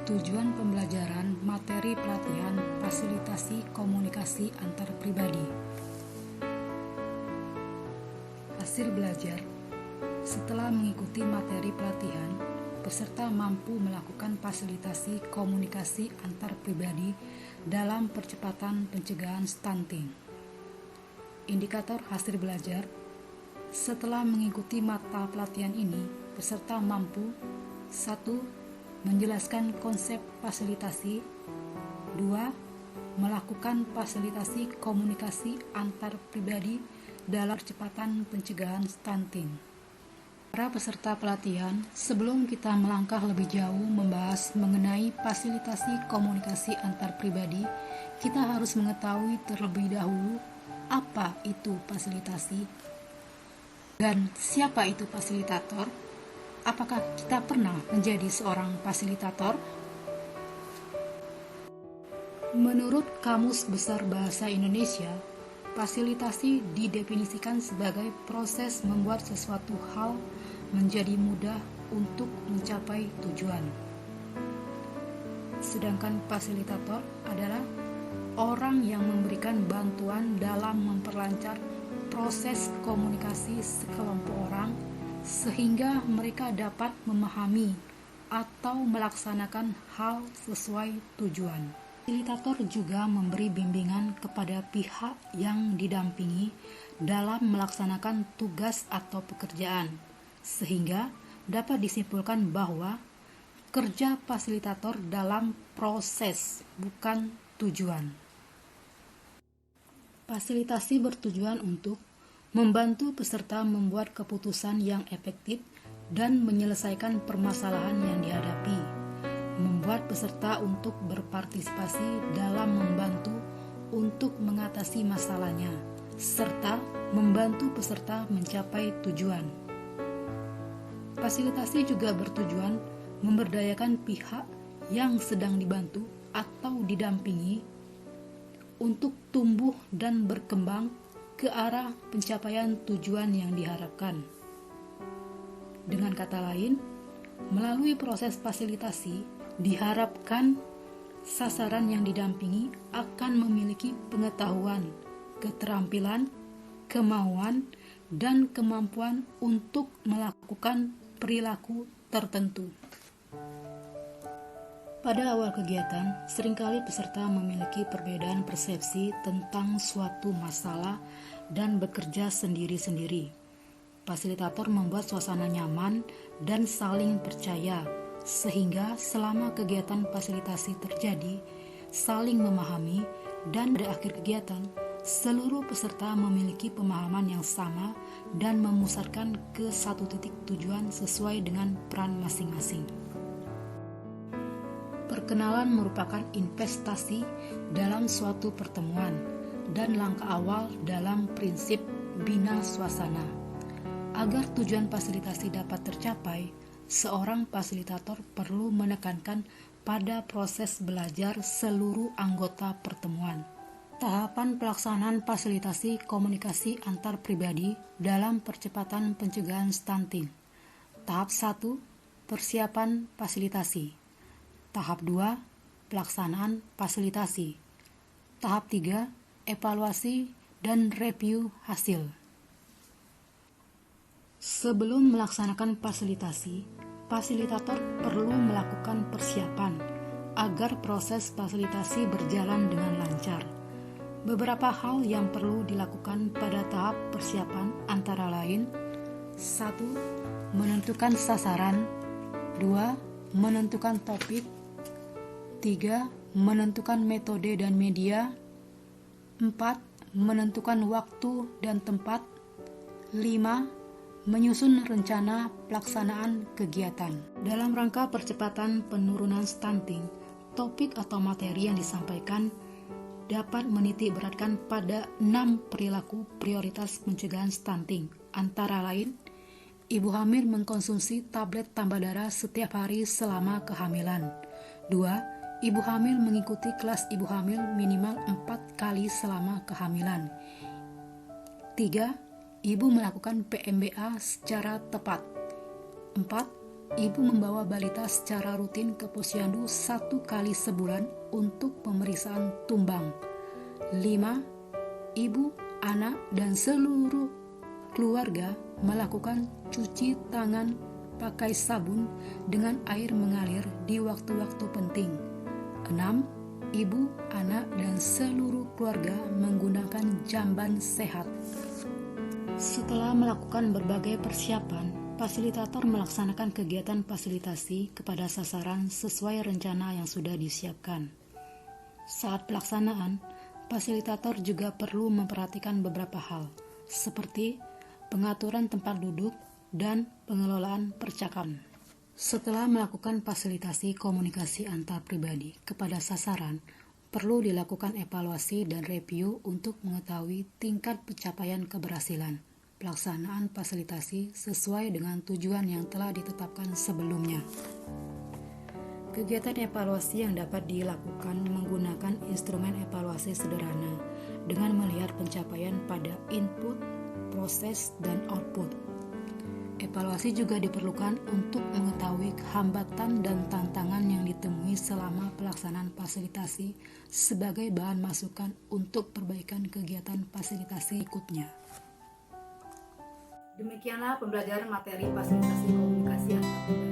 Tujuan pembelajaran materi pelatihan fasilitasi komunikasi antar pribadi. Hasil belajar. Setelah mengikuti materi pelatihan, peserta mampu melakukan fasilitasi komunikasi antar pribadi dalam percepatan pencegahan stunting. Indikator hasil belajar. Setelah mengikuti mata pelatihan ini, peserta mampu 1. Menjelaskan konsep fasilitasi. 2. Melakukan fasilitasi komunikasi antar pribadi dalam percepatan pencegahan stunting. Para peserta pelatihan, sebelum kita melangkah lebih jauh membahas mengenai fasilitasi komunikasi antar pribadi, kita harus mengetahui terlebih dahulu apa itu fasilitasi dan siapa itu fasilitator. Apakah kita pernah menjadi seorang fasilitator? Menurut Kamus Besar Bahasa Indonesia, fasilitasi didefinisikan sebagai proses membuat sesuatu hal menjadi mudah untuk mencapai tujuan. Sedangkan fasilitator adalah orang yang memberikan bantuan dalam memperlancar proses komunikasi sekelompok orang sehingga mereka dapat memahami atau melaksanakan hal sesuai tujuan. Fasilitator juga memberi bimbingan kepada pihak yang didampingi dalam melaksanakan tugas atau pekerjaan, sehingga dapat disimpulkan bahwa kerja fasilitator dalam proses, bukan tujuan. Fasilitasi bertujuan untuk membantu peserta membuat keputusan yang efektif dan menyelesaikan permasalahan yang dihadapi, membuat peserta untuk berpartisipasi dalam membantu untuk mengatasi masalahnya, serta membantu peserta mencapai tujuan. Fasilitasi juga bertujuan memberdayakan pihak yang sedang dibantu atau didampingi untuk tumbuh dan berkembang ke arah pencapaian tujuan yang diharapkan. Dengan kata lain, melalui proses fasilitasi, diharapkan sasaran yang didampingi akan memiliki pengetahuan, keterampilan, kemauan, dan kemampuan untuk melakukan perilaku tertentu. Pada awal kegiatan, seringkali peserta memiliki perbedaan persepsi tentang suatu masalah dan bekerja sendiri-sendiri. Fasilitator membuat suasana nyaman dan saling percaya, sehingga selama kegiatan fasilitasi terjadi, saling memahami, dan pada akhir kegiatan, seluruh peserta memiliki pemahaman yang sama dan memusatkan ke satu titik tujuan sesuai dengan peran masing-masing. Perkenalan merupakan investasi dalam suatu pertemuan dan langkah awal dalam prinsip bina suasana. Agar tujuan fasilitasi dapat tercapai, seorang fasilitator perlu menekankan pada proses belajar seluruh anggota pertemuan. Tahapan pelaksanaan fasilitasi komunikasi antar pribadi dalam percepatan pencegahan stunting. Tahap 1, persiapan fasilitasi. Tahap 2, pelaksanaan fasilitasi. Tahap 3, evaluasi dan review hasil. Sebelum melaksanakan fasilitasi, fasilitator perlu melakukan persiapan agar proses fasilitasi berjalan dengan lancar. Beberapa hal yang perlu dilakukan pada tahap persiapan antara lain: 1. Menentukan sasaran. 2. Menentukan topik. 3. Menentukan metode dan media. 4. Menentukan waktu dan tempat. 5. Menyusun rencana pelaksanaan kegiatan. Dalam rangka percepatan penurunan stunting, topik atau materi yang disampaikan dapat menitik beratkan pada 6 perilaku prioritas pencegahan stunting, antara lain: ibu hamil mengkonsumsi tablet tambah darah setiap hari selama kehamilan. 2. Ibu hamil mengikuti kelas ibu hamil minimal 4 kali selama kehamilan. 3. Ibu melakukan PMBA secara tepat. 4. Ibu membawa balita secara rutin ke posyandu 1 kali sebulan untuk pemeriksaan tumbang. 5. Ibu, anak, dan seluruh keluarga melakukan cuci tangan pakai sabun dengan air mengalir di waktu-waktu penting. 6. Ibu, anak, dan seluruh keluarga menggunakan jamban sehat. Setelah melakukan berbagai persiapan, fasilitator melaksanakan kegiatan fasilitasi kepada sasaran sesuai rencana yang sudah disiapkan. Saat pelaksanaan, fasilitator juga perlu memperhatikan beberapa hal, seperti pengaturan tempat duduk dan pengelolaan percakapan. Setelah melakukan fasilitasi komunikasi antar pribadi kepada sasaran, perlu dilakukan evaluasi dan review untuk mengetahui tingkat pencapaian keberhasilan pelaksanaan fasilitasi sesuai dengan tujuan yang telah ditetapkan sebelumnya. Kegiatan evaluasi yang dapat dilakukan menggunakan instrumen evaluasi sederhana dengan melihat pencapaian pada input, proses, dan output. Evaluasi juga diperlukan untuk mengetahui hambatan dan tantangan yang ditemui selama pelaksanaan fasilitasi sebagai bahan masukan untuk perbaikan kegiatan fasilitasi berikutnya. Demikianlah pembelajaran materi fasilitasi komunikasi antar pribadi.